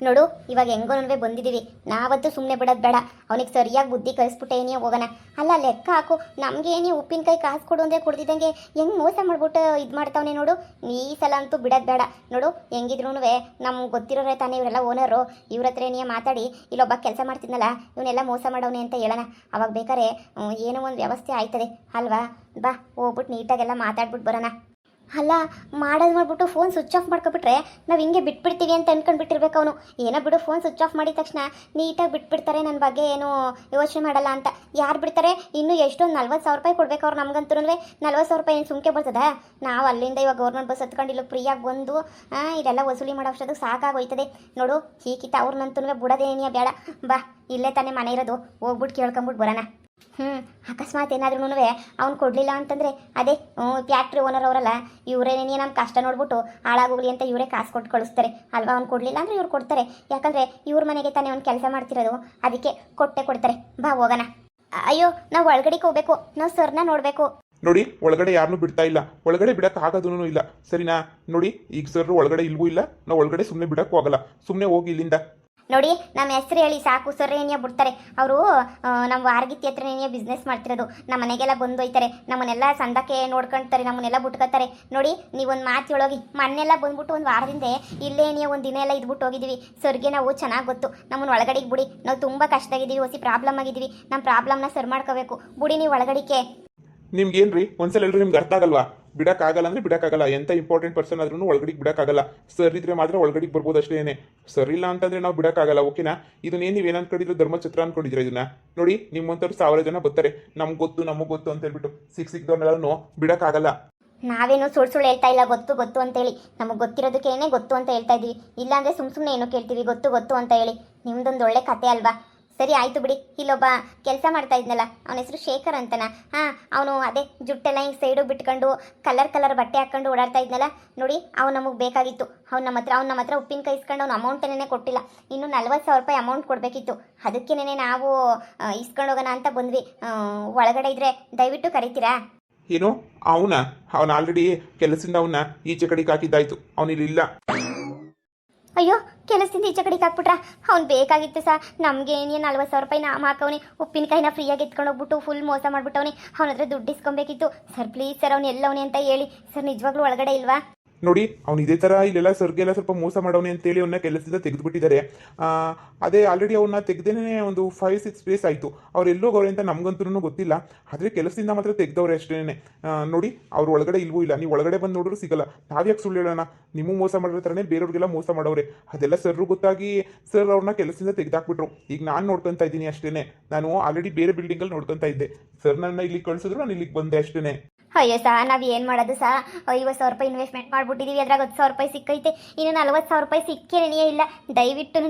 ನೋಡು ಇವಾಗ ಹೆಂಗೋನವೇ ಬಂದಿದ್ದೀವಿ, ನಾವಂತೂ ಸುಮ್ಮನೆ ಬಿಡೋದು ಬೇಡ. ಅವನಿಗೆ ಸರಿಯಾಗಿ ಬುದ್ಧಿ ಕಲಿಸ್ಬಿಟ್ಟೆ ಏನೇ ಹೋಗೋಣ. ಅಲ್ಲ ಲೆಕ್ಕ ಹಾಕು, ನಮಗೆ ಏನೇ ಉಪ್ಪಿನಕಾಯಿ ಕಾಸು ಕೊಡು ಅಂದರೆ ಕೊಡ್ತಿದ್ದಂಗೆ ಹೆಂಗೆ ಮೋಸ ಮಾಡ್ಬಿಟ್ಟು ಇದು ಮಾಡ್ತಾವನೆ ನೋಡು. ಈ ಸಲ ಅಂತೂ ಬಿಡೋದು ಬೇಡ. ನೋಡು ಹೆಂಗಿದ್ರು ನಮ್ಗೆ ಗೊತ್ತಿರೋರೇ ತಾನೇ ಇವರೆಲ್ಲ ಓನರು. ಇವ್ರ ಹತ್ರ ಏನೇ ಮಾತಾಡಿ ಇಲ್ಲೊಬ್ಬ ಕೆಲಸ ಮಾಡ್ತಿದ್ನಲ್ಲ ಇವನ್ನೆಲ್ಲ ಮೋಸ ಮಾಡವನೆ ಅಂತ ಹೇಳೋಣ. ಅವಾಗ ಬೇಕಾದ್ರೆ ಏನೋ ಒಂದು ವ್ಯವಸ್ಥೆ ಆಯ್ತದೆ ಅಲ್ವಾ. ಬಾ ಹೋಗ್ಬಿಟ್ಟು ನೀಟಾಗೆಲ್ಲ ಮಾತಾಡ್ಬಿಟ್ಟು ಬರೋಣ. ಅಲ್ಲ ಮಾಡೋದು ಮಾಡ್ಬಿಟ್ಟು ಫೋನ್ ಸ್ವಿಚ್ ಆಫ್ ಮಾಡ್ಕೊಬಿಟ್ರೆ ನಾವು ಹಿಂಗೆ ಬಿಟ್ಬಿಡ್ತೀವಿ ಅಂತ ಅನ್ಕೊಂಡ್ಬಿಟ್ಟಿರ್ಬೇಕು ಅವನು. ಏನೋ ಬಿಡು, ಫೋನ್ ಸ್ವಿಚ್ ಆಫ್ ಮಾಡಿದ ತಕ್ಷಣ ನೀಟಾಗಿ ಬಿಟ್ಬಿಡ್ತಾರೆ, ನನ್ನ ಬಗ್ಗೆ ಏನು ಯೋಚನೆ ಮಾಡಲ್ಲ ಅಂತ. ಯಾರು ಬಿಡ್ತಾರೆ? ಇನ್ನೂ ಎಷ್ಟೊಂದು 40,000 ರೂಪಾಯಿ ಕೊಡ್ಬೇಕು ಅವ್ರು ನಮಗಂತೂ. 40,000 ರೂಪಾಯಿ ಏನು ಸುಮ್ಕೆ ಬರ್ತದ? ನಾವು ಅಲ್ಲಿಂದ ಇವಾಗ ಗೌರ್ಮೆಂಟ್ ಬಸ್ ಹತ್ಕೊಂಡು ಇಲ್ಲ ಫ್ರೀಯಾಗಿ ಬಂದು ಇದೆಲ್ಲ ವಸೂಲಿ ಮಾಡೋ ಅಷ್ಟೊತ್ತಿಗೆ ಸಾಕಾಗೋಯ್ತದೆ ನೋಡು. ಹೀಗಿತ್ತ ಅವ್ರನ್ನಂತೂ ಬಿಡೋದೇನಿಯ ಬೇಡ. ಬಾ ಇಲ್ಲೇ ತಾನೇ ಮನೆ ಇರೋದು, ಹೋಗ್ಬಿಟ್ಟು ಕೇಳ್ಕೊಂಬಿಟ್ಟು ಬರೋಣ. ಅಕಸ್ಮಾತ್ ಏನಾದ್ರೂ ಅವ್ನು ಕೊಡಲಿಲ್ಲ ಅಂತಂದರೆ ಅದೇ ಫ್ಯಾಕ್ಟ್ರಿ ಓನರ್ ಅವರಲ್ಲ ಇವರೇನೇ ನಮ್ಮ ಕಷ್ಟ ನೋಡ್ಬಿಟ್ಟು ಹಾಳಾಗೋಗ್ಲಿ ಅಂತ ಇವರೇ ಕಾಸು ಕೊಟ್ಟು ಕಳಿಸ್ತಾರೆ ಅಲ್ವಾ. ಅವ್ನು ಕೊಡಲಿಲ್ಲ ಅಂದರೆ ಇವ್ರು ಕೊಡ್ತಾರೆ, ಯಾಕಂದರೆ ಇವ್ರ ಮನೆಗೆ ತಾನೇ ಅವ್ನು ಕೆಲಸ ಮಾಡ್ತಿರೋದು, ಅದಕ್ಕೆ ಕೊಟ್ಟೆ ಕೊಡ್ತಾರೆ. ಬಾ ಹೋಗೋಣ. ಅಯ್ಯೋ ನಾವು ಒಳಗಡೆಗೆ ಹೋಗ್ಬೇಕು, ನಾವು ಸರ್ನ ನೋಡಬೇಕು. ನೋಡಿ ಒಳಗಡೆ ಯಾರನ್ನೂ ಬಿಡ್ತಾ ಇಲ್ಲ, ಒಳಗಡೆ ಬಿಡಕ್ಕೆ ಆಗೋದೂ ಇಲ್ಲ ಸರಿನಾ. ನೋಡಿ ಈಗ ಸರ್ ಒಳಗಡೆ ಇಲ್ವೂ ಇಲ್ಲ, ನಾವು ಒಳಗಡೆ ಸುಮ್ಮನೆ ಬಿಡಕ್ಕೂ ಆಗಲ್ಲ. ಸುಮ್ಮನೆ ಹೋಗಿ ಇಲ್ಲಿಂದ. ನೋಡಿ ನಮ್ಮ ಹೆಸರು ಹೇಳಿ ಸಾಕು, ಸರ್ ಏನಿಯ ಬಿಡ್ತಾರೆ. ಅವರು ನಮ್ಮ ವಾರಗಿತ್ತಿ ಹತ್ರ ಏನಿಯ ಬಿಸ್ನೆಸ್ ಮಾಡ್ತಿರೋದು, ನಮ್ಮ ಮನೆಗೆಲ್ಲ ಬಂದೊಯ್ತಾರೆ, ನಮ್ಮನ್ನೆಲ್ಲ ಸಂದಕ್ಕೆ ನೋಡ್ಕೊಳ್ತಾರೆ, ನಮ್ಮನ್ನೆಲ್ಲ ಬಿಟ್ಕೊತಾರೆ. ನೋಡಿ ನೀವೊಂದು ಮಾತು ಹೇಳೋಗಿ, ಮನೆಯೆಲ್ಲ ಬಂದ್ಬಿಟ್ಟು ಒಂದು ವಾರದಿಂದ ಇಲ್ಲೇ ಏನಿಯ ಒಂದು ದಿನ ಎಲ್ಲ ಇದ್ಬಿಟ್ಟು ಹೋಗಿದ್ದೀವಿ. ಸರ್ಗೆ ನಾವು ಚೆನ್ನಾಗಿ ಗೊತ್ತು, ನಮ್ಮನ್ನು ಒಳಗಡೆಗೆ ಬಿಡಿ. ನಾವು ತುಂಬ ಕಷ್ಟ ಆಗಿದ್ದೀವಿ, ಹೊಸಿ ಪ್ರಾಬ್ಲಮ್ ಆಗಿದ್ದೀವಿ, ನಮ್ಮ ಪ್ರಾಬ್ಲಮ್ನ ಸರ್ ಮಾಡ್ಕೋಬೇಕು. ಬಿಡಿ ನೀವು ಒಳಗಡಿಕೆ. ನಿಮ್ಗೇನ್ರಿ ಒಂದ್ಸಲ ಎಲ್ರು ನಿಮ್ಗೆ ಅರ್ಥ ಆಗಲ್ವಾ? ಬಿಡಕ್ಕಾಗಲ್ಲ ಅಂದ್ರೆ ಬಿಡಕ್ಕಾಗಲ್ಲ. ಎಂತ ಇಂಪಾರ್ಟೆಂಟ್ ಪರ್ಸನ್ ಆದ್ರೂ ಒಳಗಡೆಗೆ ಬಿಡಕ್ಕಾಗಲ್ಲ. ಸರ್ ಇದ್ರೆ ಮಾತ್ರ ಒಳಗಡೆಗೆ ಬರ್ಬೋದು ಅಷ್ಟೇನೆ. ಸರ್ ಇಲ್ಲ ಅಂತಂದ್ರೆ ನಾವು ಬಿಡಕ್ಕಾಗಲ್ಲ. ಓಕೆನಾ? ಇದನ್ನೇನು ನೀವೇನು ಅನ್ಕೊಂಡಿದ್ರು ಧರ್ಮಛತ್ರ ಅನ್ಕೊಂಡಿದ್ರೆ ಇದನ್ನ ನೋಡಿ. ನಿಮ್ಮಂತವ್ರು 1000 ಜನ ಬರ್ತಾರೆ, ನಮ್ಗೆ ಗೊತ್ತು ಅಂತ ಹೇಳ್ಬಿಟ್ಟು ಸಿಕ್ದವ್ರನ್ನೆಲ್ಲ ಬಿಡಕ್ಕಾಗಲ್ಲ. ನಾವೇನು ಸುಳ್ಳು ಹೇಳ್ತಾ ಇಲ್ಲ, ಗೊತ್ತು ಗೊತ್ತು ಅಂತೇಳಿ. ನಮಗೆ ಗೊತ್ತಿರೋದಕ್ಕೇನೆ ಗೊತ್ತು ಅಂತ ಹೇಳ್ತಾ ಇದ್ದೀವಿ. ಇಲ್ಲಾಂದರೆ ಸುಮ್ಮನೆ ಏನೋ ಕೇಳ್ತೀವಿ ಗೊತ್ತು ಅಂತ ಹೇಳಿ. ನಿಮ್ದೊಂದು ಒಳ್ಳೆ ಕತೆ ಅಲ್ವಾ. ಸರಿ ಆಯಿತು ಬಿಡಿ. ಇಲ್ಲೊಬ್ಬ ಕೆಲಸ ಮಾಡ್ತಾ ಇದ್ನಲ್ಲ, ಅವನ ಹೆಸರು ಶೇಖರ್ ಅಂತನ. ಅವನು ಅದೇ ಜುಟ್ಟೆಲ್ಲ ಹಿಂಗೆ ಸೈಡು ಬಿಟ್ಕೊಂಡು ಕಲರ್ ಬಟ್ಟೆ ಹಾಕ್ಕೊಂಡು ಓಡಾಡ್ತಾ ಇದ್ನಲ್ಲ ನೋಡಿ. ಅವ್ನು ನಮಗೆ ಬೇಕಾಗಿತ್ತು. ಅವ್ನು ನಮ್ಮ ಹತ್ರ ಉಪ್ಪಿನಕಾಯಿ ಇಸ್ಕೊಂಡು ಅವ್ನು ಅಮೌಂಟನ್ನೇ ಕೊಟ್ಟಿಲ್ಲ. ಇನ್ನು 40,000 ರೂಪಾಯಿ ಅಮೌಂಟ್ ಕೊಡಬೇಕಿತ್ತು. ಅದಕ್ಕೇನೆ ನಾವು ಇಸ್ಕೊಂಡು ಹೋಗೋಣ ಅಂತ ಬಂದ್ವಿ. ಒಳಗಡೆ ಇದ್ರೆ ದಯವಿಟ್ಟು ಕರಿತೀರಾ? ಏನು ಅವನ ಆಲ್ರೆಡಿ ಕೆಲಸದಿಂದ ಅವನ್ನ ಈಚೆ ಕಡೆಗೆ ಹಾಕಿದ್ದಾಯ್ತು. ಅವನಿಲ್ಲ. ಅಯ್ಯೋ ಕೆಲಸದಿಂದ ಈಚೆ ಕಡೆಗೆ ಹಾಕ್ಬಿಟ್ರಾ? ಅವ್ನು ಬೇಕಾಗಿತ್ತು ಸರ್ ನಮಗೆ. ಏನೇ 40,000 ರೂಪಾಯಿ ನಾಮ ಹಾಕವನಿ, ಉಪ್ಪಿನಕಾಯಿನ ಫ್ರೀಯಾಗಿ ಎತ್ಕೊಂಡು ಹೋಗ್ಬಿಟ್ಟು ಫುಲ್ ಮೋಸ ಮಾಡ್ಬಿಟ್ಟವನಿ. ಅವನ ಹತ್ರ ದುಡ್ಡು ಇಸ್ಕೊಬೇಕಿತ್ತು. ಸರ್ ಪ್ಲೀಸ್ ಸರ್, ಅವ್ನು ಎಲ್ಲವನಿ ಅಂತ ಹೇಳಿ. ಸರ್ ನಿಜವಾಗ್ಲೂ ಒಳಗಡೆ ಇಲ್ವಾ? ನೋಡಿ ಅವ್ನು ಇದೇ ಥರ ಇಲ್ಲೆಲ್ಲ ಸರ್ಗೆಲ್ಲ ಸ್ವಲ್ಪ ಮೋಸ ಮಾಡೋನೆ ಅಂತೇಳಿ ಅವನ್ನ ಕೆಲಸದಿಂದ ತೆಗೆದುಬಿಟ್ಟಿದ್ದಾರೆ. ಅದೇ ಆಲ್ರೆಡಿ ಅವನ್ನ ತೆಗ್ದೇನೆ ಒಂದು 5-6 ಡೇಸ್ ಆಯಿತು. ಅವ್ರು ಎಲ್ಲೋಗವ್ರೆ ಅಂತ ನಮಗಂತೂ ಗೊತ್ತಿಲ್ಲ. ಆದರೆ ಕೆಲಸದಿಂದ ಮಾತ್ರ ತೆಗ್ದವ್ರೆ ಅಷ್ಟೇನೆ. ನೋಡಿ ಅವ್ರು ಒಳಗಡೆ ಇಲ್ವೂ ಇಲ್ಲ. ನೀವು ಒಳಗಡೆ ಬಂದು ನೋಡಿದ್ರು ಸಿಗಲ್ಲ. ನಾವ್ಯಾಕೆ ಸುಳ್ಳು ಹೇಳೋಣ? ನಿಮಗೂ ಮೋಸ ಮಾಡಿರೋ ಥರನೇ ಬೇರೆಯವ್ರಿಗೆಲ್ಲ ಮೋಸ ಮಾಡೋರೆ. ಅದೆಲ್ಲ ಸರ್ರು ಗೊತ್ತಾಗಿ ಸರ್ ಅವ್ರನ್ನ ಕೆಲಸದಿಂದ ತೆಗೆದಾಕ್ಬಿಟ್ರು. ಈಗ ನಾನು ನೋಡ್ಕೊತಾ ಇದ್ದೀನಿ ಅಷ್ಟೇ. ನಾನು ಆಲ್ರೆಡಿ ಬೇರೆ ಬಿಲ್ಡಿಂಗಲ್ಲಿ ನೋಡ್ಕೊತಾ ಇದ್ದೆ. ಸರ್ ನನ್ನ ಇಲ್ಲಿಗೆ ಕಳಿಸಿದ್ರು, ನಾನು ಇಲ್ಲಿಗೆ ಬಂದೆ ಅಷ್ಟೇ. ಅಯ್ಯೋ ನಾವು ಏನು ಮಾಡೋದು 50,000 ರೂಪಾಯಿ ಇನ್ವೆಸ್ಟ್ಮೆಂಟ್ ಮಾಡಿಬಿಟ್ಟಿದ್ದೀವಿ. ಅದ್ರಾಗ 10,000 ರೂಪಾಯಿ ಸಿಕ್ಕೈತೆ. ಇನ್ನು 40,000 ರೂಪಾಯಿ ಸಿಕ್ಕೇನೇ ಇಲ್ಲ. ದಯವಿಟ್ಟು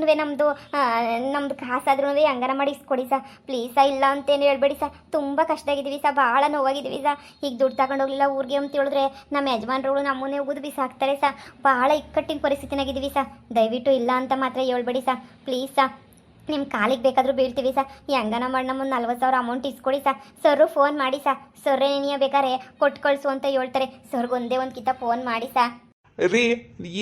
ನಮ್ಮದು ಕಾಸಾದ್ರೂ ಹಂಗಾರ ಮಾಡಿ ಇಸ್ಕೊಡಿ ಪ್ಲೀಸ್ ಇಲ್ಲ ಅಂತೇನು ಹೇಳ್ಬೇಡಿ ತುಂಬ ಕಷ್ಟ ಆಗಿದ್ದೀವಿ ಭಾಳ ನೋವಾಗಿದ್ದೀವಿ ಈಗ ದುಡ್ಡು ತಗೊಂಡೋಗ್ಲಿಲ್ಲ ಊರಿಗೆ ಅಂತ ಹೇಳಿದ್ರೆ ನಮ್ಮ ಯಜಮಾನ್ರುಗಳು ನಮ್ಮನ್ನೇ ಉಗಿದು ಬಿಸಾಕ್ತಾರೆ ಭಾಳ ಇಕ್ಕಟ್ಟಿನ ಪರಿಸ್ಥಿತಿನಾಗಿದ್ದೀವಿ ದಯವಿಟ್ಟು ಇಲ್ಲ ಅಂತ ಮಾತ್ರ ಹೇಳ್ಬೇಡಿ ಪ್ಲೀಸ್ ನಿಮ್ಮ ಕಾಲಿಗೆ ಬೇಕಾದರೂ ಬೀಳ್ತೀವಿ ಹೆಂಗನ ಮಾಡಿ ನಮ್ಮೊಂದು 40,000 ಅಮೌಂಟ್ ಇಸ್ಕೊಡಿ ಸರ್ರು ಫೋನ್ ಮಾಡಿ ಸರ್ರೇ ನೀನು ಬೇಕಾರೆ ಕೊಟ್ಟು ಕಳಿಸು ಅಂತ ಹೇಳ್ತಾರೆ. ಸರ್ಗೆ ಒಂದೇ ಒಂದು ಕಿತ್ತ ಫೋನ್ ಮಾಡಿ ರೀ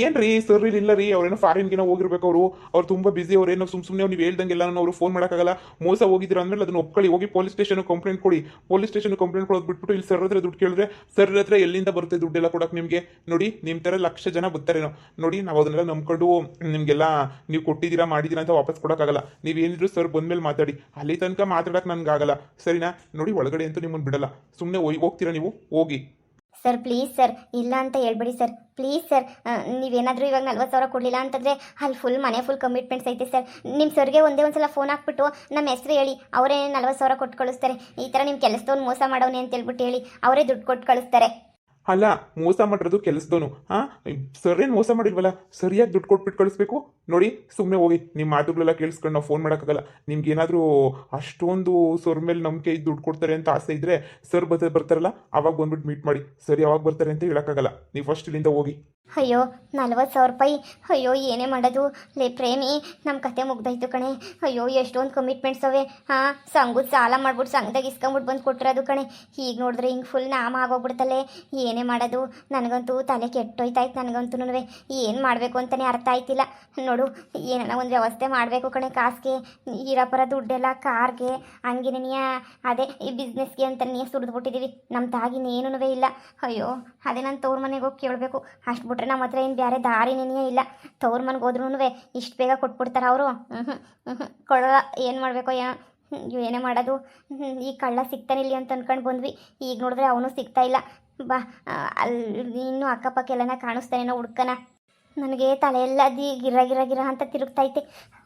ಏನ್ರಿ ಸರ್ ಇಲ್ಲ ರೀ. ಅವ್ರೇನೋ ಫಾರಿನ್ಗೇನೋ ಹೋಗಿರ್ಬೇಕು. ಅವ್ರು ತುಂಬ ಬಿಸಿ. ಅವ್ರೇನೋ ಸುಮ್ಮನೆ ನೀವು ಹೇಳ್ದಂಗೆಲ್ಲ ಅವರು ಫೋನ್ ಮಾಡೋಕ್ಕಾಗಲ್ಲ. ಮೋಸ ಹೋಗಿದ್ರು ಅಂದಮೇಲೆ ಅದನ್ನ ಒಪ್ಕೊಳ್ಳಿ. ಹೋಗಿ ಪೊಲೀಸ್ ಸ್ಟೇಷನ್ ಕಂಪ್ಲೇಂಟ್ ಕೊಡಿ. ಪೊಲೀಸ್ ಸ್ಟೇಷನ್ ಕಂಪ್ಲೇಂಟ್ ಕೊಡೋದು ಬಿಟ್ಬಿಟ್ಟು ಇಲ್ಲಿ ಸರ್ ಹತ್ರ ದುಡ್ಡು ಕೇಳಿದ್ರೆ ಸರ್ ಹತ್ರ ಎಲ್ಲಿಂದ ಬರುತ್ತೆ ದುಡ್ಡೆಲ್ಲ ಕೊಡೋಕೆ ನಿಮಗೆ? ನೋಡಿ ನಿಮ್ಮ ಥರ ಲಕ್ಷ ಜನ ಬರ್ತಾರೇನೋ ನೋಡಿ. ನಾವು ಅದನ್ನೆಲ್ಲ ನಂಬ್ಕೊಂಡು ನಿಮಗೆಲ್ಲ ನೀವು ಕೊಟ್ಟಿದ್ದೀರಾ ಮಾಡಿದ್ದೀರಾ ಅಂತ ವಾಪಸ್ ಕೊಡೋಕ್ಕಾಗಲ್ಲ. ನೀವೇನಿದ್ರು ಸರ್ ಬಂದಮೇಲೆ ಮಾತಾಡಿ. ಅಲ್ಲಿ ತನಕ ಮಾತಾಡೋಕೆ ನನಗಾಗಲ್ಲ ಸರಿನಾ. ನೋಡಿ ಒಳಗಡೆ ಅಂತೂ ನಿಮ್ಮನ್ನು ಬಿಡಲ್ಲ. ಸುಮ್ಮನೆ ಹೋಗ್ತೀರಾ ನೀವು? ಹೋಗಿ ಸರ್ ಪ್ಲೀಸ್ ಸರ್ ಇಲ್ಲ ಅಂತ ಹೇಳ್ಬೇಡಿ ಸರ್ ಪ್ಲೀಸ್ ಸರ್. ನೀವೇನಾದರೂ ಇವಾಗ 40,000 ಕೊಡಲಿಲ್ಲ ಅಂತಂದರೆ ಅಲ್ಲಿ ಫುಲ್ ಮನೆ ಫುಲ್ ಕಮಿಟ್ಮೆಂಟ್ಸ್ ಐತೆ ಸರ್. ನಿಮ್ಮ ಸರ್ಗೆ ಒಂದೇ ಒಂದು ಸಲ ಫೋನ್ ಹಾಕ್ಬಿಟ್ಟು ನಮ್ಮ ಹೆಸರು ಹೇಳಿ, ಅವರೇ 40,000 ಕೊಟ್ಟು ಕಳಿಸ್ತಾರೆ. ಈ ಥರ ನಿಮ್ಮ ಕೆಲಸದವ್ನು ಮೋಸ ಮಾಡೋನೆ ಅಂತ ಹೇಳ್ಬಿಟ್ಟು ಹೇಳಿ, ಅವರೇ ದುಡ್ಡು ಕೊಟ್ಟು ಕಳಿಸ್ತಾರೆ. ಅಲ್ಲ ಮೋಸ ಮಾಡಿರೋದು ಕೆಲಸದವನು. ಸರ್ ಏನು ಮೋಸ ಮಾಡಿಲ್ವಲ್ಲ, ಸರಿಯಾಗಿ ದುಡ್ಡು ಕೊಟ್ಬಿಟ್ಟು ಕಳಿಸ್ಬೇಕು. ನೋಡಿ ಸುಮ್ಮನೆ ಹೋಗಿ. ನಿಮ್ಮ ಮಾತುಗಳೆಲ್ಲ ಕೇಳಿಸ್ಕೊಂಡು ನಾವು ಫೋನ್ ಮಾಡೋಕ್ಕಾಗಲ್ಲ. ನಿಮ್ಗೆ ಏನಾದರೂ ಅಷ್ಟೊಂದು ಸರ್ ಮೇಲೆ ನಂಬಿಕೆ ದುಡ್ಡು ಕೊಡ್ತಾರೆ ಅಂತ ಆಸೆ ಇದ್ದರೆ ಸರ್ ಬರ್ತಾರಲ್ಲ ಅವಾಗ ಬಂದ್ಬಿಟ್ಟು ಮೀಟ್ ಮಾಡಿ. ಸರಿ ಅವಾಗ ಬರ್ತಾರೆ ಅಂತ ಹೇಳೋಕ್ಕಾಗಲ್ಲ. ನೀವು ಫಸ್ಟ್ ಇಲ್ಲಿಂದ ಹೋಗಿ. ಅಯ್ಯೋ 40,000 ರೂಪಾಯಿ. ಅಯ್ಯೋ ಏನೇ ಮಾಡೋದು ಲೇ ಪ್ರೇಮಿ, ನಮ್ಮ ಕತೆ ಮುಗ್ದಾಯ್ತು ಕಣೆ. ಅಯ್ಯೋ ಎಷ್ಟೊಂದು ಕಮಿಟ್ಮೆಂಟ್ಸ್ ಅವೆ. ಹಾಂ, ಸಂಘದ ಸಾಲ ಮಾಡ್ಬಿಟ್ಟು ಸಂಘದಾಗ ಇಸ್ಕೊಂಬಿಟ್ಟು ಬಂದು ಕೊಟ್ಟಿರೋದು ಕಣೆ. ಈಗ ನೋಡಿದ್ರೆ ಹಿಂಗೆ ಫುಲ್ ನಾಮ ಆಗೋಗ್ಬಿಡ್ತಲ್ಲೇ. ಏನೇ ಮಾಡೋದು, ನನಗಂತೂ ತಲೆ ಕೆಟ್ಟೋಯ್ತಾಯ್ತು. ನನಗಂತೂ ಏನು ಮಾಡಬೇಕು ಅಂತಲೇ ಅರ್ಥ ಆಯ್ತಿಲ್ಲ. ನೋಡು, ಏನಾರ ಒಂದು ವ್ಯವಸ್ಥೆ ಮಾಡಬೇಕು ಕಣೆ. ಕಾಸಿಗೆ ಇರಪರ ದುಡ್ಡೆಲ್ಲ ಕಾರ್ಗೆ ಹಂಗೇನೆಯ ಅದೇ ಈ ಬಿಸ್ನೆಸ್ಗೆ ಅಂತಲೇ ಸುರಿದ್ಬಿಟ್ಟಿದ್ದೀವಿ. ನಮ್ಮ ತಾಗಿನೇನೂ ಇಲ್ಲ. ಅಯ್ಯೋ ಅದೇ ನಾನು ತವ್ರ ಮನೆಗೆ ಹೋಗಿ ಕೇಳಬೇಕು. ಅಷ್ಟು ಬಿಟ್ರೆ ನಮ್ಮ ಹತ್ರ ಏನು ಬೇರೆ ದಾರಿನೇ ಇಲ್ಲ. ತವ್ರ ಮನೆಗೆ ಹೋದ್ರೂ ಇಷ್ಟು ಬೇಗ ಕೊಟ್ಬಿಡ್ತಾರೆ ಅವರು. ಕೊಡಲ್ಲ. ಏನು ಮಾಡಬೇಕೋ ಏನೋ. ಏನೇ ಮಾಡೋದು. ಈ ಕಳ್ಳ ಸಿಗ್ತಾನಿಲ್ಲ ಅಂತ ಅಂದ್ಕೊಂಡು ಬಂದ್ವಿ. ಈಗ ನೋಡಿದ್ರೆ ಅವನು ಸಿಗ್ತಾ ಇಲ್ಲ. ಬಾ, ಅಲ್ಲಿ ಇನ್ನೂ ಅಕ್ಕಪಕ್ಕ ಎಲ್ಲನ ಕಾಣಿಸ್ತಾನೇನೋ ಹುಡ್ಕನ. ನನಗೆ ತಲೆಯೆಲ್ಲ ಗಿರ ಗಿರ ಗಿರ ಅಂತ ತಿರುಗ್ತೈತೆ.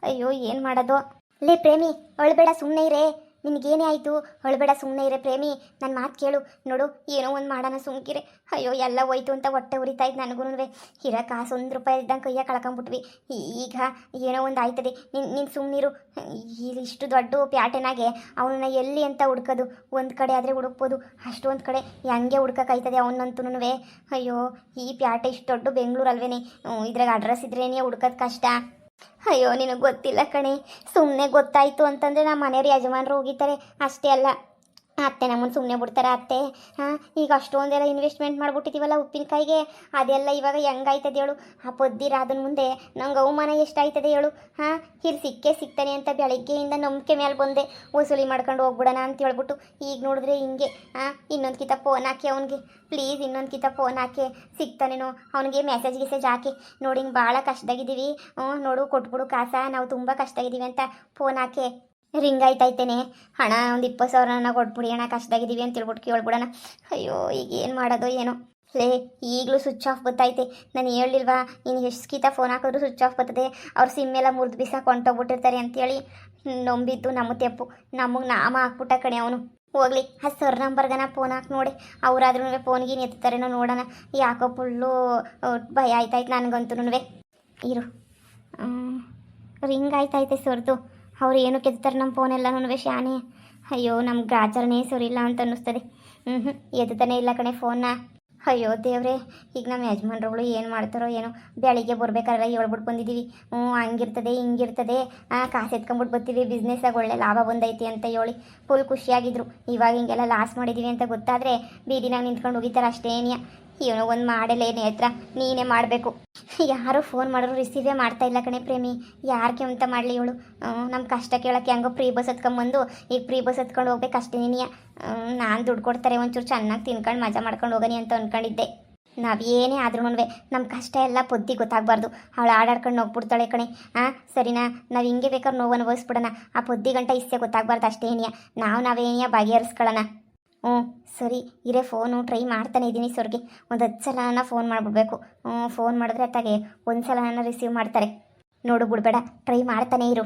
ಅಯ್ಯೋ ಏನು ಮಾಡೋದು. ಲೇ ಪ್ರೇಮಿ, ಅಳ್ಬೇಡ, ಸುಮ್ಮನೆ ಇರೇ. ನಿನಗೇನೇ ಆಯಿತು? ಅಳ್ಬೇಡ, ಸುಮ್ಮನೆ ಇರೇ ಪ್ರೇಮಿ. ನನ್ನ ಮಾತು ಕೇಳು. ನೋಡು, ಏನೋ ಒಂದು ಮಾಡೋಣ, ಸುಮ್ಕಿರೆ. ಅಯ್ಯೋ ಎಲ್ಲ ಹೋಯ್ತು ಅಂತ ಹೊಟ್ಟೆ ಉರಿತಾಯ್ತು ನನಗೂ. ಇರೋ ಕಾಸು ₹1 ಇದ್ದಂಗೆ ಕೈಯಾಗ ಕಳ್ಕೊಂಬಿಟ್ವಿ. ಈಗ ಏನೋ ಒಂದು ಆಯ್ತದೆ. ನೀನು ಸುಮ್ಮನಿರು. ಇಷ್ಟು ದೊಡ್ಡ ಪ್ಯಾಟೆನಾಗೆ ಅವನನ್ನ ಎಲ್ಲಿ ಅಂತ ಹುಡ್ಕೋದು? ಒಂದು ಕಡೆ ಆದರೆ ಹುಡುಕ್ಬೋದು, ಅಷ್ಟೊಂದು ಕಡೆ ಹೆಂಗೆ ಹುಡ್ಕೋಕ್ಕಾಯ್ತದೆ ಅವನಂತೂ? ಅಯ್ಯೋ ಈ ಪ್ಯಾಟೆ ಇಷ್ಟು ದೊಡ್ಡ ಬೆಂಗಳೂರು ಅಲ್ವೇನೆ. ಇದ್ರಾಗ ಅಡ್ರೆಸ್ ಇದ್ರೇನೇ ಹುಡ್ಕೋದು ಕಷ್ಟ. ಅಯ್ಯೋ ನಿನಗೆ ಗೊತ್ತಿಲ್ಲ ಕಣೆ. ಸುಮ್ಮನೆ ಗೊತ್ತಾಯಿತು ಅಂತಂದರೆ ನಮ್ಮ ಮನೆಯವ್ರು ಯಜಮಾನರು ಹೋಗಿದ್ದಾರೆ ಅಷ್ಟೇ. ಅಲ್ಲ, ಅತ್ತೆ ನಮ್ಮನ್ನು ಸುಮ್ಮನೆ ಬಿಡ್ತಾರೆ ಅತ್ತೆ. ಹಾಂ, ಈಗ ಅಷ್ಟೊಂದೆಲ್ಲ ಇನ್ವೆಸ್ಟ್ಮೆಂಟ್ ಮಾಡಿಬಿಟ್ಟಿದ್ದೀವಲ್ಲ ಉಪ್ಪಿನಕಾಯಿಗೆ, ಅದೆಲ್ಲ ಇವಾಗ ಹೆಂಗಾಯ್ತದೆ ಹೇಳು? ಆ ಪೊದ್ದಿರಾದನ ಮುಂದೆ ನಂಗೆ ಅವಮಾನ ಎಷ್ಟಾಯ್ತದೆ ಹೇಳು? ಹಾಂ, ಇಲ್ಲಿ ಸಿಗ್ತಾನೆ ಅಂತ ಬೆಳಗ್ಗೆಯಿಂದ ನಂಬಿಕೆ ಮೇಲೆ ಬಂದೆ. ವಸೂಲಿ ಮಾಡ್ಕೊಂಡು ಹೋಗ್ಬಿಡೋಣ ಅಂತ ಹೇಳ್ಬಿಟ್ಟು ಈಗ ನೋಡಿದ್ರೆ ಹಿಂಗೆ. ಹಾಂ, ಇನ್ನೊಂದು ಕಿತ ಫೋನ್ ಹಾಕಿ ಅವನಿಗೆ, ಪ್ಲೀಸ್ ಇನ್ನೊಂದು ಕಿತ ಫೋನ್ ಹಾಕಿ. ಸಿಗ್ತಾನೇನೋ ಅವನಿಗೆ ಮೆಸೇಜ್ ಹಾಕಿ. ನೋಡಿ ಹಿಂಗೆ ಭಾಳ ಕಷ್ಟದಾಗಿದ್ದೀವಿ, ನೋಡು ಕೊಟ್ಬಿಡು ಕಾಸ, ನಾವು ತುಂಬ ಕಷ್ಟದಾಗಿದ್ದೀವಿ ಅಂತ ಫೋನ್ ಹಾಕಿ. ರಿಂಗ್ ಆಯ್ತೈತೇನೆ. ಹಣ ಒಂದು 20,000 ಕೊಟ್ಬಿಡಿ ಅಣ್ಣ, ಕಷ್ಟದಾಗಿದ್ದೀವಿ ಅಂತ ಹೇಳ್ಬಿಟ್ಟು ಕೇಳ್ಬಿಡೋಣ. ಅಯ್ಯೋ ಈಗ ಏನು ಮಾಡೋದು ಏನೋ. ಲೇ ಈಗಲೂ ಸ್ವಿಚ್ ಆಫ್ ಬರ್ತೈತೆ. ನಾನು ಹೇಳಿಲ್ವಾ, ಇನ್ನು ಎಷ್ಟು ಗೀತ ಫೋನ್ ಹಾಕಿದ್ರು ಸ್ವಿಚ್ ಆಫ್ ಬರ್ತದೆ. ಅವ್ರ ಸಿಮ್ಮೆಲ್ಲ ಮುರಿದು ಬಿಸಾಕ್ ಹೊಂಟೋಗ್ಬಿಟ್ಟಿರ್ತಾರೆ ಅಂತೇಳಿ ನಂಬಿದ್ದು ನಮ್ಮ ತೆಪ್ಪು. ನಮಗೆ ನಾಮ ಹಾಕ್ಬಿಟ್ಟ ಕಣೆ ಅವನು. ಹೋಗ್ಲಿ, ಆ ಸರ್ ನಂಬರ್ಗನ ಫೋನ್ ಹಾಕಿ ನೋಡಿ. ಅವರಾದ್ರೂ ಫೋನ್ಗೆ ಎತ್ತಾರೇನೋ ನೋಡೋಣ. ಯಾಕೋ ಫುಲ್ಲು ಭಯ ಆಯ್ತಾಯ್ತು ನನಗಂತೂ. ಇರು, ರಿಂಗ್ ಆಯ್ತೈತೆ ಸರ್ದು. ಅವ್ರು ಏನು ಕೆತ್ತಾರೆ ನಮ್ಮ ಫೋನೆಲ್ಲನೂ ಶಾನೆ. ಅಯ್ಯೋ ನಮ್ಮ ಗಾಚಾರನೇ ಸರಿ ಇಲ್ಲ ಅಂತ ಅನ್ನಿಸ್ತದೆ. ಎತ್ತಾನೆ ಇಲ್ಲ ಕಣೆ ಫೋನ್ನ. ಅಯ್ಯೋ ದೇವ್ರೆ, ಈಗ ನಮ್ಮ ಯಜಮಾನ್ರುಗಳು ಏನು ಮಾಡ್ತಾರೋ ಏನೋ. ಬೆಳಿಗ್ಗೆ ಬರ್ಬೇಕಾದ್ರೆ ಹೇಳ್ಬಿಟ್ಟು ಬಂದಿದ್ದೀವಿ, ಹಂಗಿರ್ತದೆ ಹಿಂಗಿರ್ತದೆ, ಕಾಸು ಎತ್ಕೊಂಬಿಟ್ಟು ಬರ್ತೀವಿ, ಬಿಸ್ನೆಸ್ಸಾಗ ಒಳ್ಳೆ ಲಾಭ ಬಂದೈತಿ ಅಂತ ಹೇಳಿ ಫುಲ್ ಖುಷಿಯಾಗಿದ್ರು. ಇವಾಗ ಹಿಂಗೆಲ್ಲ ಲಾಸ್ ಮಾಡಿದ್ದೀವಿ ಅಂತ ಗೊತ್ತಾದರೆ ಬೀದಿನಾಗ ನಿಂತ್ಕೊಂಡು ಹೋಗಿತಾರೆ ಅಷ್ಟೇನಿಯ. ಏನೋ ಒಂದು ಮಾಡಲೇ ನೇತ್ರ, ನೀನೇ ಮಾಡಬೇಕು. ಯಾರು ಫೋನ್ ಮಾಡಿದ್ರು ರಿಸೀವೇ ಮಾಡ್ತಾ ಇಲ್ಲ ಕಣೆ ಪ್ರೇಮಿ. ಯಾರಿಗೆ ಅಂತ ಮಾಡಲಿ ಇವಳು? ನಮ್ಮ ಕಷ್ಟ ಕೇಳೋಕ್ಕೆ ಹೆಂಗೋ ಫ್ರೀ ಬಸ್ ಹತ್ಕೊಂಬಂದು ಈಗ ಫ್ರೀ ಬಸ್ ಹತ್ಕೊಂಡು ಹೋಗ್ಬೇಕು ಅಷ್ಟೇ. ನಾನು ದುಡ್ಡು ಕೊಡ್ತಾರೆ, ಒಂಚೂರು ಚೆನ್ನಾಗಿ ತಿನ್ಕೊಂಡು ಮಜಾ ಮಾಡ್ಕೊಂಡು ಹೋಗನಿ ಅಂತ ಅಂದ್ಕೊಂಡಿದ್ದೆ. ನಾವೇನೇ ಆದ್ರೂ ನಮ್ಮ ಕಷ್ಟ ಎಲ್ಲ ಪೊದ್ದಿ ಗೊತ್ತಾಗಬಾರ್ದು. ಅವಳು ಆಡಾಡ್ಕೊಂಡು ಹೋಗ್ಬಿಡ್ತಾಳೆ ಕಣೆ. ಸರಿನಾ? ನಾವು ಹಿಂಗೆ ಬೇಕಾದ್ರೆ ನೋವು ಅನುಭವಿಸ್ಬಿಡೋಣ. ಆ ಪೊದ್ದಿ ಗಂಟ ಇಷ್ಟೇ ಗೊತ್ತಾಗಬಾರ್ದು ಅಷ್ಟೇ. ನಾವೇನಿಯ ಬಗೆಹರಿಸ್ಕೊಳ್ಳೋಣ. ಸರಿ ಇರೇ, ಫೋನು ಟ್ರೈ ಮಾಡ್ತಾನೆ ಇದ್ದೀನಿ ಸರ್ಗೆ. ಒಂದು 10 ಸಲ ಫೋನ್ ಮಾಡಿಬಿಡ್ಬೇಕು. ಫೋನ್ ಮಾಡಿದ್ರೆ ಅತ್ತಾಗೆ ಒಂದು ಸಲ ರಿಸೀವ್ ಮಾಡ್ತಾರೆ. ನೋಡು ಬಿಡ್ಬೇಡ, ಟ್ರೈ ಮಾಡ್ತಾನೆ ಇರು.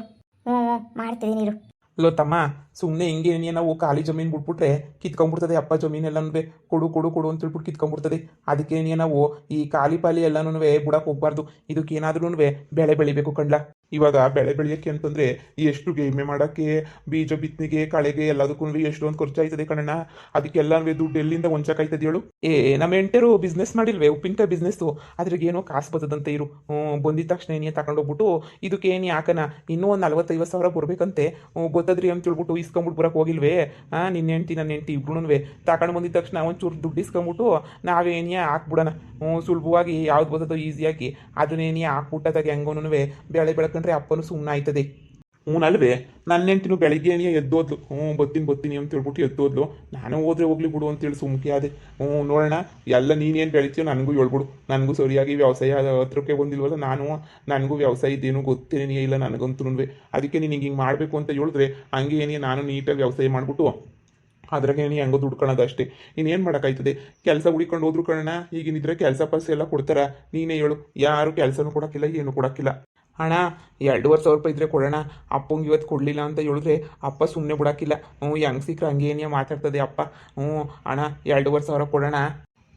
ಮಾಡ್ತಿದ್ದೀನಿ ಇರು. ಅಲ್ಲೋ ತಮ್ಮ, ಸುಮ್ಮನೆ ಹಿಂಗೆ ನಾವು ಖಾಲಿ ಜಮೀನು ಬಿಟ್ಬಿಟ್ರೆ ಕಿತ್ಕೊಂಡ್ಬಿಡ್ತದೆ. ಅಪ್ಪ ಜಮೀನೆಲ್ಲನೂ ಕೊಡು ಕೊಡು ಕೊಡು ಅಂತ ಹೇಳ್ಬಿಟ್ಟು ಕಿತ್ಕೊಂಡ್ಬಿಡ್ತದೆ. ಅದಕ್ಕೆ ನಾವು ಈ ಖಾಲಿ ಪಾಲಿ ಎಲ್ಲನೂ ಬಿಡಕ್ಕೆ ಹೋಗ್ಬಾರ್ದು. ಇದಕ್ಕೆ ಏನಾದ್ರೂ ಬೆಳೆ ಬೆಳಿಬೇಕು ಕಣ್ಲ. ಇವಾಗ ಬೆಳೆ ಬೆಳೆಯೋಕ್ಕೆ ಅಂತಂದರೆ ಎಷ್ಟು ಎಮ್ಮೆ ಮಾಡೋಕ್ಕೆ, ಬೀಜ ಬಿತ್ತನೆಗೆ, ಕಳೆಗೆ ಎಲ್ಲದಕ್ಕೂ ಎಷ್ಟೊಂದು ಖರ್ಚು ಆಯ್ತದೆ ಕಣಣ್ಣ. ಅದಕ್ಕೆಲ್ಲ ದುಡ್ಡು ಎಲ್ಲಿಂದ ಹೊಂಚಕಾಯ್ತದೆ ಹೇಳು? ನಮ್ಮ ಎಂಟರು ಬಿಸ್ನೆಸ್ ಮಾಡಿಲ್ವೇ, ಉಪ್ಪಿನಕಾಯಿ ಬಿಸ್ನೆಸ್ಸು. ಅದ್ರಿಗೆ ಏನೋ ಕಾಸು ಬರ್ತದಂತೆ ಇರು. ಬಂದಿದ ತಕ್ಷಣ ಏನೇ ತಗೊಂಡೋಗ್ಬಿಟ್ಟು ಇದಕ್ಕೆ ಏನು ಹಾಕನ ಇನ್ನೂ ಒಂದು 40-50 ಸಾವಿರ ಬರ್ಬೇಕಂತೆ. ಗೊತ್ತದ್ರಿ ಅಂತ ಹೇಳ್ಬಿಟ್ಟು ಇಸ್ಕೊಂಬಿಟ್ಟು ಬರೋಕೆ ಹೋಗಿಲ್ವೇ? ನಿನ್ನ ಹೆಂಡ್ತಿ ನನ್ನ ಹೆಂಡ್ತಿ ಇಬ್ರು ತಗೊಂಡು ಬಂದಿದ ತಕ್ಷಣ ಒಂಚೂರು ದುಡ್ಡು ಇಸ್ಕೊಂಬಿಟ್ಟು ನಾವೇನೇ ಹಾಕ್ಬಿಡೋಣ. ಸುಲಭವಾಗಿ ಯಾವ್ದು ಬರ್ತದೋ ಈಸಿಯಾಗಿ ಅದನ್ನೇನೇ ಹಾಕ್ಬಿಟ್ಟದಾಗ ಹೆಂಗೋನು ಬೆಳೆ ಬೆಳ್ಕೊಂಡ್ರೆ ಅಪ್ಪನೂ ಸುಮ್ಮನೆ ಆಯ್ತದೆ. ಅಲ್ವೇ? ನನ್ನ ಹೆಂಡ್ತಿನೂ ಬೆಳಿಗ್ಗೆ ಎದ್ದೋದ್ಲು. ಬರ್ತೀನಿ ಅಂತ ಹೇಳ್ಬಿಟ್ಟು ಎದ್ದೋದ್ಲು. ನಾನು ಹೋದ್ರೆ ಹೋಗ್ಲಿ ಬಿಡು ಅಂತೇಳಿ ಸುಮ್ಕೆ ಅದೇ. ನೋಡೋಣ, ಎಲ್ಲ ನೀನೇನು ಬೆಳಿತೀಯೋ ನನಗೂ ಹೇಳ್ಬಿಡು. ನನಗೂ ಸರಿಯಾಗಿ ವ್ಯವಸಾಯ ಹತ್ರಕ್ಕೆ ಬಂದಿಲ್ವಲ್ಲ, ನನಗೂ ವ್ಯವಸಾಯ ಇದೇನು ಗೊತ್ತೇನೇ ಇಲ್ಲ ನನಗಂತೂ. ಅದಕ್ಕೆ ನೀನು ಹಿಂಗೆ ಮಾಡಬೇಕು ಅಂತ ಹೇಳಿದ್ರೆ ಹಂಗೆ ಏನೇ ನಾನು ನೀಟಾಗಿ ವ್ಯವಸಾಯ ಮಾಡಿಬಿಟ್ಟು ಅದ್ರಾಗೆ ಹೆಂಗೋ ದುಡ್ಕೊಳ್ಳೋದು ಅಷ್ಟೇ. ಇನ್ನೇನು ಮಾಡೋಕ್ಕಾಯ್ತದೆ? ಕೆಲಸ ಹುಡಿಕೊಂಡು ಹೋದ್ರು ಕಣ. ಈಗಿನಿದ್ರೆ ಕೆಲಸ ಪಾಸ ಎಲ್ಲ ಕೊಡ್ತಾರ? ನೀನೇ ಹೇಳು. ಯಾರು ಕೆಲಸನೂ ಕೊಡೋಕ್ಕಿಲ್ಲ, ಏನು ಕೊಡೋಕ್ಕಿಲ್ಲ. ಅಣ್ಣ 2,500 ರೂಪಾಯಿ ಇದ್ರೆ ಕೊಡೋಣ. ಅಪ್ಪಂಗೆ ಇವತ್ತು ಕೊಡಲಿಲ್ಲ ಅಂತ ಹೇಳಿದ್ರೆ ಅಪ್ಪ ಸುಮ್ಮನೆ ಬಿಡೋಕ್ಕಿಲ್ಲ. ಹೆಂಗೆ ಸಿಕ್ಕರೆ ಹಂಗೇನೇ ಮಾತಾಡ್ತದೆ ಅಪ್ಪ. ಅಣ್ಣ 2,500 ಕೊಡೋಣ.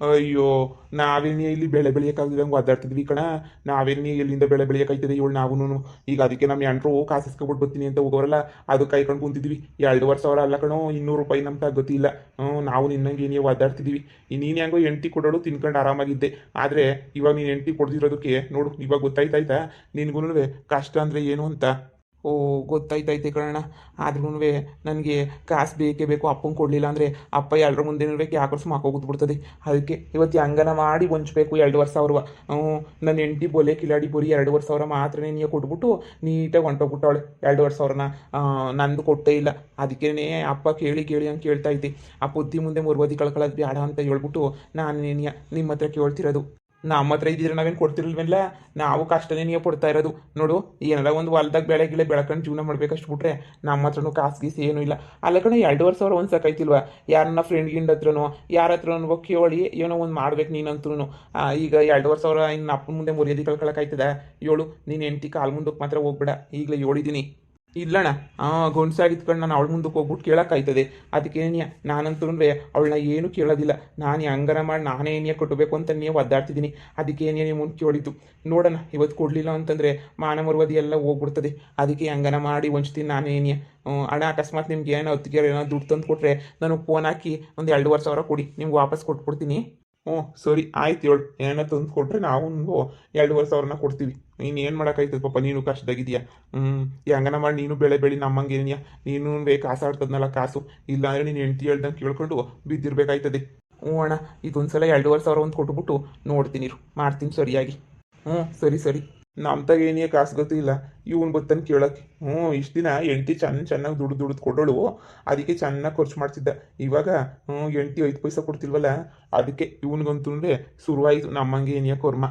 ಅಯ್ಯೋ, ನಾವೇನೇ ಇಲ್ಲಿ ಬೆಳೆ ಬೆಳೆಯೋಕ್ಕಾಗದಂಗೆ ಒದ್ದಾಡ್ತಿದ್ವಿ ಕಣ. ನಾವೇನೇ ಎಲ್ಲಿಂದ ಬೆಳೆ ಬೆಳೆಯೋಕ್ಕಾಯ್ತದೆ ಇವಳು ನಾವೂನು. ಈಗ ಅದಕ್ಕೆ ನಮ್ಮ ಎಂಟ್ರು ಕಾಸು ಇಸ್ಕೊಬಿಟ್ಟು ಬರ್ತೀನಿ ಅಂತ ಹೋಗೋರಲ್ಲ, ಅದು ಕಾಯ್ಕೊಂಡು ಕುಂತಿದ್ವಿ. 2,500 ಅಲ್ಲ ಕಣೋ, 200 ರೂಪಾಯಿ ನಮ್ಗೆ ಗೊತ್ತಿಲ್ಲ. ನಾವು ನಿನ್ನಂಗೆ ಏನೇ ಒದ್ದಾಡ್ತಿದ್ವಿ. ನೀನು ಹೆಂಗೋ ಹೆಂಡ್ತಿ ಕೊಡೋಳು ತಿನ್ಕೊಂಡು ಆರಾಮಾಗಿದ್ದೆ. ಆದರೆ ಇವಾಗ ನೀನು ಹೆಂಡ್ತಿ ಕೊಡ್ದಿರೋದಕ್ಕೆ ನೋಡು, ಇವಾಗ ಗೊತ್ತಾಯ್ತಾಯ್ತಾ ನಿನ್ಗೂ ಕಷ್ಟ ಅಂದರೆ ಏನು ಅಂತ. ಓ, ಗೊತ್ತಾಯ್ತೈತೆ ಕಣಣ್ಣ. ಆದ್ರೂ ನನಗೆ ಕಾಸು ಬೇಕೇ ಬೇಕು. ಅಪ್ಪಂಗೆ ಕೊಡಲಿಲ್ಲ ಅಂದರೆ ಅಪ್ಪ ಎಲ್ಲರ ಮುಂದೆನೂ ಯಾಕರ್ಸು ಮಾಕೋಗ್ಬಿಡ್ತದೆ. ಅದಕ್ಕೆ ಇವತ್ತು ಹೆಂಗನ ಮಾಡಿ ಹೊಂಚ್ಬೇಕು 2,500. ನನ್ನ ಹೆಂಡತಿ ಬೊಲೆ ಕಿಲಾಡಿ ಬರೀ 2,500 ಮಾತ್ರ ನೀನು ಕೊಟ್ಬಿಟ್ಟು ನೀಟಾಗಿ ಹೊಂಟೋಗ್ಬಿಟ್ಟವಳೆ. 2,500 ನಂದು ಕೊಟ್ಟೇ ಇಲ್ಲ. ಅದಕ್ಕೇ ಅಪ್ಪ ಕೇಳಿ ಕೇಳಿ ಹಂಗೆ ಕೇಳ್ತಾ ಐತಿ. ಆ ಬುದ್ಧಿ ಮುಂದೆ ಮುರ್ಬದಿ ಕಳ್ಕೊಳ್ಳೋದು ಬೇಡ ಅಂತ ಹೇಳ್ಬಿಟ್ಟು ನಾನು ನಿಮ್ಮ ಹತ್ರ ಕೇಳ್ತಿರೋದು. ನಮ್ಮ ಹತ್ರ ಇದ್ದಿದ್ರೆ ನಾವೇನು ಕೊಡ್ತಿರ್ಲಿಲ್ವಲ್ಲ. ನಾವು ಕಷ್ಟನೇ ನೀವು ಕೊಡ್ತಾ ಇರೋದು. ನೋಡು, ಏನಾರ ಒಂದು ಹೊಲ್ದಾಗ ಬೆಳೆ ಗಿಳೆ ಬೆಳ್ಕೊಂಡು ಜೀವನ ಮಾಡ್ಬೇಕಷ್ಟು ಬಿಟ್ರೆ ನಮ್ಮ ಹತ್ರನೂ ಕಾಸು ಗೀಸು ಏನೂ ಇಲ್ಲ. ಅಲ್ಲ ಕಣ, 2,500 ಒಂದು ಸಾಕಾಯ್ತಿಲ್ವ? ಯಾರನ್ನ ಫ್ರೆಂಡ್ ಗಿಂಡ್ ಹತ್ರನೋ ಯಾರ ಹತ್ರನೋ ಕೇಳಿ ಏನೋ ಒಂದು ಮಾಡ್ಬೇಕು ನೀನಂತೂ. ಈಗ 2,500 ಇನ್ನು ಅಪ್ಪನ ಮುಂದೆ ಮುರಿಯೋದಿ ಕಳ್ಕೊಳಕ್ಕಾಯ್ತದ? ಹೇಳು, ನೀನು ಹೆಂಡ್ತಿ ಕಾಲು ಮುಂದಕ್ಕೆ ಮಾತ್ರ ಹೋಗ್ಬೇಡ. ಈಗಲೇ ಹೇಳಿದ್ದೀನಿ. ಇಲ್ಲಣ್ಣ, ಗಂಡ್ಸಾಗಿತ್ಕೊಂಡು ನಾನು ಅವಳ ಮುಂದಕ್ಕೆ ಹೋಗ್ಬಿಟ್ಟು ಕೇಳೋಕ್ಕಾಯ್ತದೆ. ಅದಕ್ಕೇನಿಯ ನಾನಂತೂ ಅವಳನ್ನ ಏನು ಕೇಳೋದಿಲ್ಲ. ನಾನು ಹೆಂಗಾರ ಮಾಡಿ ನಾನೇ ಏನಿಯ ಕೊಟ್ಟಬೇಕು ಅಂತ ನೀವು ಒದ್ದಾಡ್ತಿದ್ದೀನಿ. ಅದಕ್ಕೇನೇ ನೀವು ಮುಂದೆ ಕೇಳಿದ್ದು. ನೋಡೋಣ, ಇವತ್ತು ಕೊಡಲಿಲ್ಲ ಅಂತಂದರೆ ಮಾನ ಮರ್ಯಾದೆ ಎಲ್ಲ ಹೋಗ್ಬಿಡ್ತದೆ. ಅದಕ್ಕೆ ಹೆಂಗಾರ ಮಾಡಿ ಹೊಂಚ್ತೀನಿ ನಾನೇ ಏನಿಯ. ಅಣ್ಣ, ಅಕಸ್ಮಾತ್ ನಿಮ್ಗೆ ಏನೋ ಹೊತ್ತಿಗೆ ಏನೋ ದುಡ್ಡು ತಂದು ಕೊಟ್ಟರೆ ನನಗೆ ಫೋನ್ ಹಾಕಿ ಒಂದು 2,500 ಕೊಡಿ, ನಿಮ್ಗೆ ವಾಪಸ್ ಕೊಟ್ಬಿಡ್ತೀನಿ. ಹ್ಞೂ ಸರಿ ಆಯ್ತು, ಹೇಳು. ಏನೋ ತಂದು ಕೊಟ್ಟರೆ ನಾವು 2,500 ಕೊಡ್ತೀವಿ. ನೀನು ಏನು ಮಾಡೋಕ್ಕಾಯ್ತದೆ ಪಾಪ, ನೀನು ಕಷ್ಟದಾಗಿದೆಯಾ. ಹೆಂಗನ ಮಾಡಿ ನೀನು ಬೆಳೆ ಬೆಳಿ ನಮ್ಮಂಗೇನಿಯ. ನೀನು ಕಾಸು ಆಡ್ತದ್ನಲ್ಲ ಕಾಸು. ಇಲ್ಲಾಂದರೆ ನೀನು ಹೆಂಡ್ತಿ ಹೇಳ್ದಂಗೆ ಕೇಳ್ಕೊಂಡು ಬಿದ್ದಿರ್ಬೇಕಾಯ್ತದೆ. ಹ್ಞೂ ಅಣ್ಣ, ಇದೊಂದ್ಸಲ 2,500 ಒಂದು ಕೊಟ್ಬಿಟ್ಟು ನೋಡ್ತೀನಿ, ಮಾಡ್ತೀನಿ ಸರಿಯಾಗಿ. ಸರಿ ಸರಿ. ನಮ್ಮ ಏನಿಯ ಕಾಸು ಗೊತ್ತಿಲ್ಲ, ಇವನು ಬತ್ತನ್ ಕೇಳೋಕ್ಕೆ. ಇಷ್ಟು ದಿನ ಹೆಂಡ್ತಿ ಚೆನ್ನಾಗಿ ದುಡ್ದು ಕೊಡೋಳು. ಅದಕ್ಕೆ ಚೆನ್ನಾಗಿ ಖರ್ಚು ಮಾಡ್ತಿದ್ದ. ಇವಾಗ ಹೆಂಡ್ತಿ 5 ಪೈಸೆ ಕೊಡ್ತಿಲ್ವಲ್ಲ, ಅದಕ್ಕೆ ಇವನಿಗಂತೂ ಶುರುವಾಯಿತು ನಮ್ಮಂಗೆ ಏನಿಯ ಕರ್ಮ.